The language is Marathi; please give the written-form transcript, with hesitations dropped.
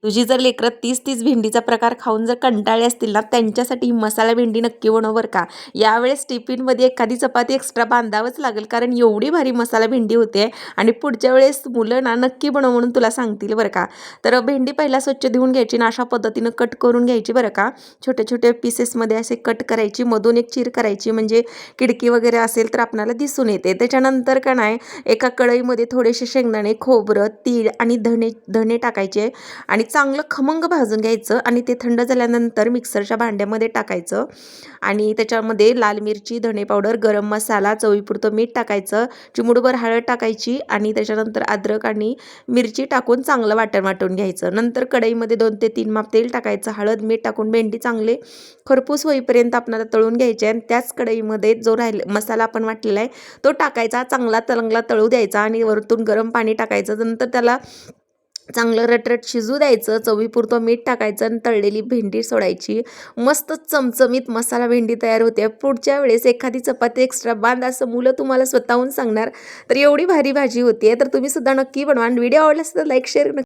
तुझी जर लेकरं 30-30 भेंडीचा प्रकार खाऊन जर कंटाळले असतील ना, त्यांच्यासाठी ही मसाला भेंडी नक्की बनव बरं का. यावेळेस टिफिनमध्ये एखादी चपाती एक्स्ट्रा बांधावंच लागेल, कारण एवढी भारी मसाला भेंडी होते आणि पुढच्या वेळेस मुलं ना नक्की बनव म्हणून तुला सांगतील बरं का. तर भेंडी पहिला स्वच्छ धुवून घ्यायची आणि अशा पद्धतीनं कट करून घ्यायची बरं का. छोटे-छोटे पीसेसमध्ये असे कट करायची, मधून एक चीर करायची म्हणजे खिडकी वगैरे असेल तर आपल्याला दिसून येते. त्याच्यानंतर का नाही एका कढईमध्ये थोडेसे शेंगदाणे, खोबरं, तीळ आणि धणे धणे टाकायचे आणि चांगलं खमंग भाजून घ्यायचं आणि ते थंड झाल्यानंतर मिक्सरच्या भांड्यामध्ये टाकायचं आणि त्याच्यामध्ये लाल मिरची, धणे पावडर, गरम मसाला, चवीपुरतं मीठ टाकायचं, चिमूटभर हळद टाकायची आणि त्याच्यानंतर अद्रक आणि मिरची टाकून चांगलं वाटून घ्यायचं. नंतर कढईमध्ये 2 ते 3 माप तेल टाकायचं, हळद, मीठ टाकून भेंडी चांगले खरपूस होईपर्यंत आपल्याला तळून घ्यायचे आणि त्याच कढईमध्ये जो मसाला आपण वाटलेला आहे तो टाकायचा, चांगला तळू द्यायचा आणि वरतून गरम पाणी टाकायचं. नंतर त्याला चांगलं रटरट शिजू द्यायचं, चवीपुरतं मीठ टाकायचं आणि तळलेली भेंडी सोडायची. मस्त चमचमीत मसाला भेंडी तयार होते. पुढच्या वेळेस एखादी चपाती एक्स्ट्रा बांध असं मुलं तुम्हाला स्वतःहून सांगणार. तर एवढी भारी भाजी होती तर तुम्ही सुद्धा नक्की बनवा आणि व्हिडिओ आवडला असेल तर लाईक शेअर